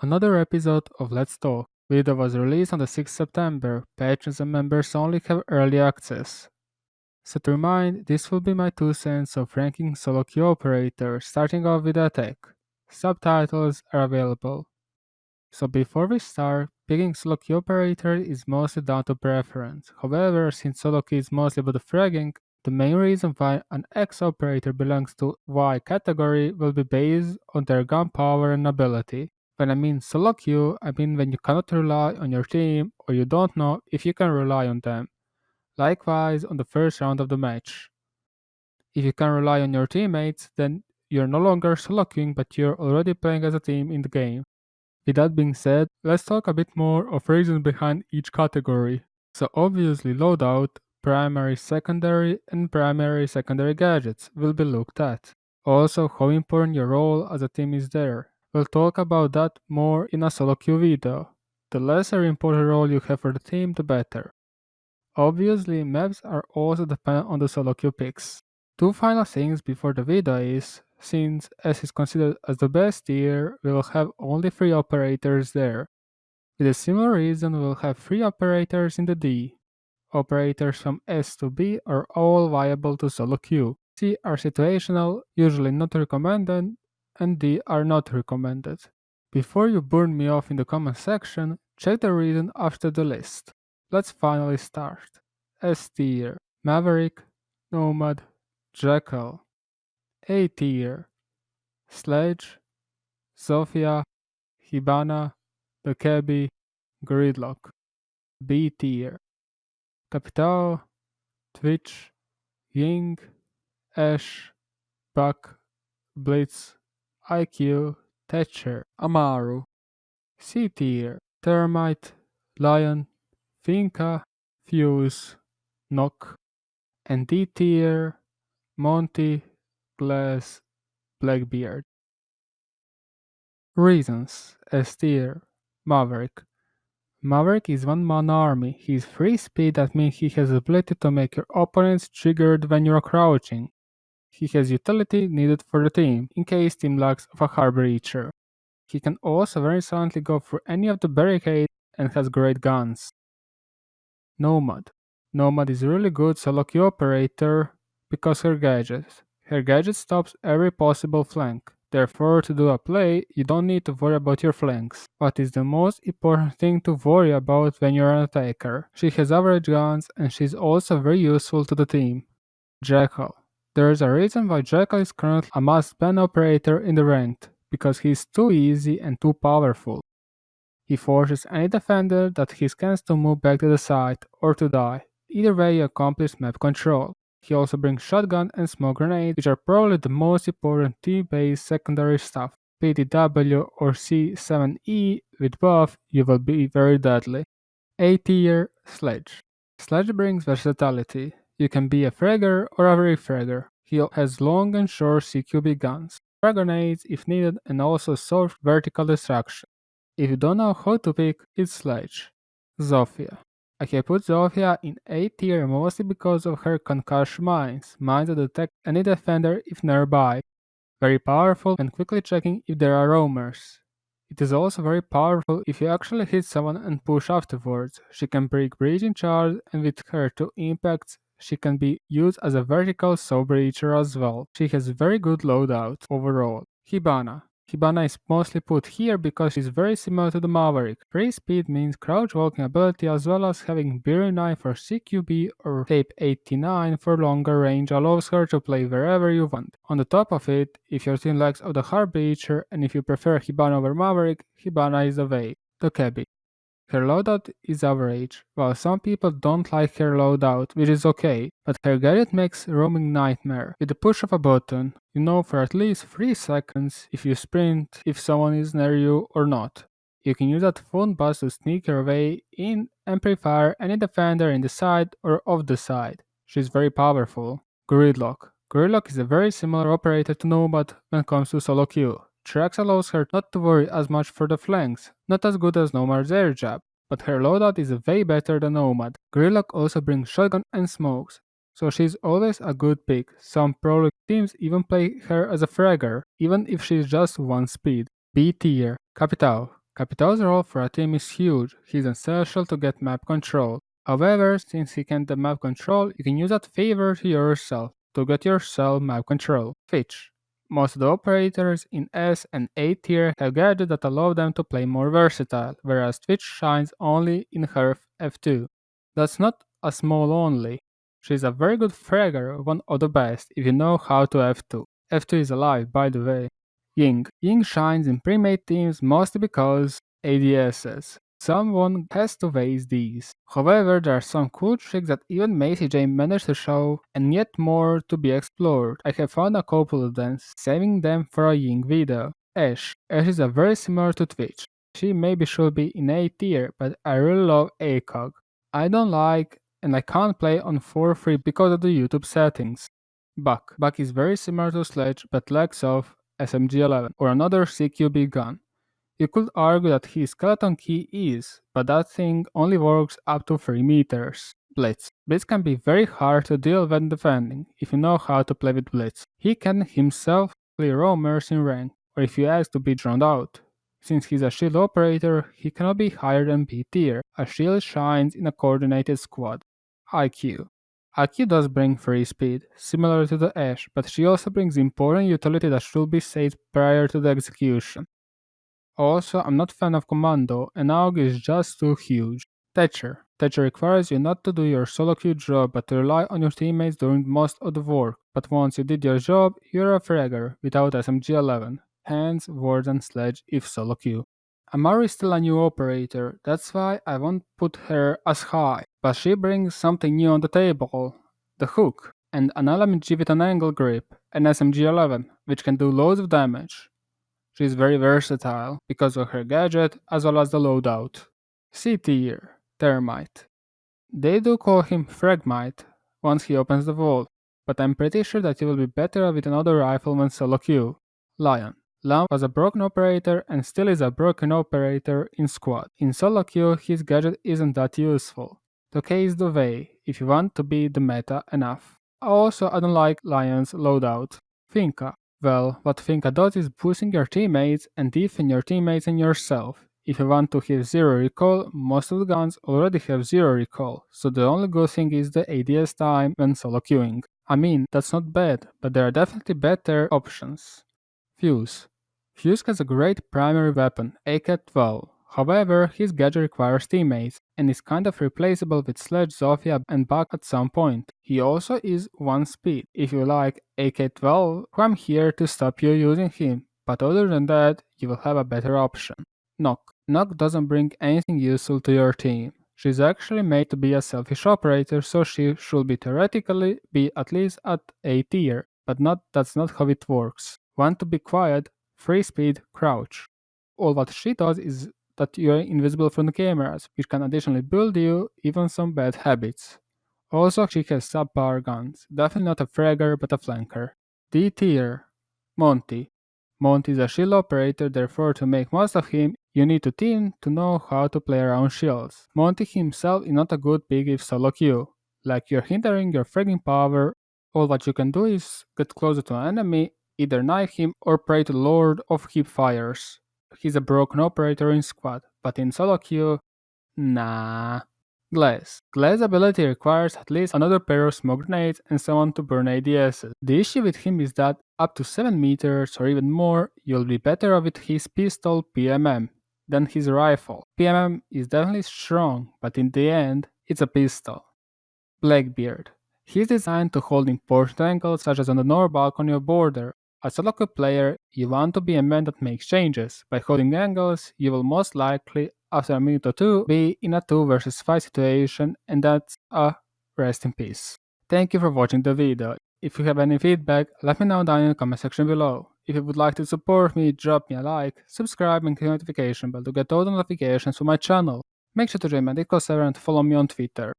Another episode of Let's Talk video was released on the 6th September. Patrons and members only have early access. So to remind, this will be my 2 cents of ranking solo queue operators, starting off with attack. Subtitles are available. So before we start, picking solo queue operator is mostly down to preference. However, since solo queue is mostly about the fragging, the main reason why an X operator belongs to Y category will be based on their gun power and ability. When I mean solo queue, I mean when you cannot rely on your team or you don't know if you can rely on them. Likewise on the first round of the match. If you can rely on your teammates, then you're no longer solo queuing but you're already playing as a team in the game. With that being said, let's talk a bit more of reasons behind each category. So obviously loadout, primary secondary gadgets will be looked at. Also how important your role as a team is there. We'll talk about that more in a solo queue video. The lesser important role you have for the team, the better. Obviously, maps are also dependent on the solo queue picks. Two final things before the video is, since S is considered as the best tier, we will have only 3 operators there. With a similar reason, we will have 3 operators in the D. Operators from S to B are all viable to solo queue. C are situational, usually not recommended, and D are not recommended. Before you burn me off in the comment section, check the reason after the list. Let's finally start. S tier: Maverick, Nomad, Jackal. A tier: Sledge, Zofia, Hibana, Dokkaebi, Gridlock. B tier: Capitao, Twitch, Ying, Ash, Buck, Blitz, IQ, Thatcher, Amaru. C tier: Termite, Lion, Finka, Fuse, Nock. And D tier: Monty, Glass, Blackbeard. Reasons: S tier: Maverick. Maverick is one-man army. He is free speed, that means he has the ability to make your opponents triggered when you are crouching. He has utility needed for the team, in case team lacks of a hard breacher. He can also very silently go through any of the barricades and has great guns. Nomad. Nomad is a really good solo queue operator because her gadget. Her gadget stops every possible flank. Therefore, to do a play, you don't need to worry about your flanks. What is the most important thing to worry about when you're an attacker? She has average guns and she's also very useful to the team. Jackal. There is a reason why Jackal is currently a must-ban operator in the ranked, because he is too easy and too powerful. He forces any defender that he scans to move back to the side or to die. Either way you accomplish map control. He also brings shotgun and smoke grenades, which are probably the most important team-based secondary stuff. PTW or C7E with buff, you will be very deadly. A tier Sledge. Sledge brings versatility. You can be a fragger or a refragger. He has long and short CQB guns, frag grenades if needed, and also soft vertical destruction. If you don't know how to pick, it's Sledge. Zofia. I have put Zofia in A tier mostly because of her concussion mines that detect any defender if nearby. Very powerful when quickly checking if there are roamers. It is also very powerful if you actually hit someone and push afterwards. She can break breaching charge, and with her 2 impacts, she can be used as a vertical soul breacher as well. She has very good loadout overall. Hibana. Hibana is mostly put here because she's very similar to the Maverick. Free speed means crouch walking ability as well as having Beer 9 for CQB or Tape 89 for longer range allows her to play wherever you want. On the top of it, if your team lacks of the hard breacher and if you prefer Hibana over Maverick, Hibana is the way. Dokkaebi. Her loadout is average, while some people don't like her loadout, which is okay, but her gadget makes roaming nightmare. With the push of a button, you know for at least 3 seconds if you sprint, if someone is near you or not. You can use that phone bus to sneak your way in and pre-fire any defender in the side or off the side. She's very powerful. Gridlock. Gridlock is a very similar operator to Nomad when it comes to solo queue. Trax allows her not to worry as much for the flanks, not as good as Nomad's air jab, but her loadout is way better than Nomad. Gridlock also brings shotgun and smokes, so she's always a good pick. Some pro league teams even play her as a fragger, even if she's just 1 speed. B tier, Capitao. Capito's role for a team is huge, he's essential to get map control. However, since he can't get map control, you can use that favor to yourself to get yourself map control. Twitch. Most of the operators in S and A tier have gadgets that allow them to play more versatile, whereas Twitch shines only in her F2. That's not a small only. She's a very good fragger, one of the best, if you know how to F2. F2 is alive, by the way. Ying. Ying shines in pre-made teams mostly because ADSs. Someone has to waste these. However, there are some cool tricks that even Macy J managed to show, and yet more to be explored. I have found a couple of them, saving them for a Ying video. Ashe. Ashe is a very similar to Twitch. She maybe should be in A tier, but I really love ACOG. I don't like and I can't play on 4 free because of the YouTube settings. Buck. Buck is very similar to Sledge but lacks of SMG-11 or another CQB gun. You could argue that his skeleton key is, but that thing only works up to 3 meters. Blitz. Blitz can be very hard to deal when defending, if you know how to play with Blitz. He can himself clear roamers in rank, or if you ask to be drowned out. Since he's a shield operator, he cannot be higher than B tier. A shield shines in a coordinated squad. IQ. IQ does bring free speed, similar to the Ashe, but she also brings important utility that should be saved prior to the execution. Also, I'm not a fan of Commando, and AUG is just too huge. Thatcher. Thatcher requires you not to do your solo queue job but to rely on your teammates during most of the work, but once you did your job, you're a fragger without SMG-11, hands, ward and sledge if solo queue. Amari is still a new operator, that's why I won't put her as high, but she brings something new on the table, the hook, and an LMG with an angle grip, an SMG-11, which can do loads of damage. She is very versatile because of her gadget as well as the loadout. C tier, Thermite. They do call him Fragmite once he opens the vault, but I'm pretty sure that he will be better with another rifle when solo queue. Lion. Lion was a broken operator and still is a broken operator in squad. In solo queue, his gadget isn't that useful. Tokay is the way, if you want to be the meta enough. Also, I don't like Lion's loadout. Finka. Well, what Finka does is boosting your teammates and defend your teammates and yourself. If you want to have 0 recoil, most of the guns already have 0 recoil, so the only good thing is the ADS time when solo queuing. I mean, that's not bad, but there are definitely better options. Fuse. Fuse has a great primary weapon, AK-12. However, his gadget requires teammates, and is kind of replaceable with Sledge, Zofia, and Buck at some point. He also is 1 speed. If you like AK-12, I'm here to stop you using him, but other than that, you will have a better option. Nock. Nock doesn't bring anything useful to your team. She's actually made to be a selfish operator, so she should be theoretically be at least at A tier, but that's not how it works. Want to be quiet, free speed, crouch. All what she does is that you are invisible from the cameras, which can additionally build you even some bad habits. Also, she has subpar guns, definitely not a fragger but a flanker. D tier, Monty. Monty is a shield operator, therefore to make most of him, you need to team to know how to play around shields. Monty himself is not a good pick if solo queue, like you're hindering your fragging power. All what you can do is get closer to an enemy, either knife him or pray to the Lord of Hip Fires. He's a broken operator in squad, but in solo queue, nah. Glass. Glass ability requires at least another pair of smoke grenades and someone to burn ADSs. The issue with him is that up to 7 meters or even more, you'll be better with his pistol PMM than his rifle. PMM is definitely strong, but in the end, it's a pistol. Blackbeard. He's designed to hold important angles such as on the north balcony or border. As a local player, you want to be a man that makes changes. By holding angles, you will most likely, after a minute or two, be in a 2 versus 5 situation, and that's a rest in peace. Thank you for watching the video. If you have any feedback, let me know down in the comment section below. If you would like to support me, drop me a like, subscribe and click the notification bell to get all the notifications for my channel. Make sure to join my Discord server and follow me on Twitter.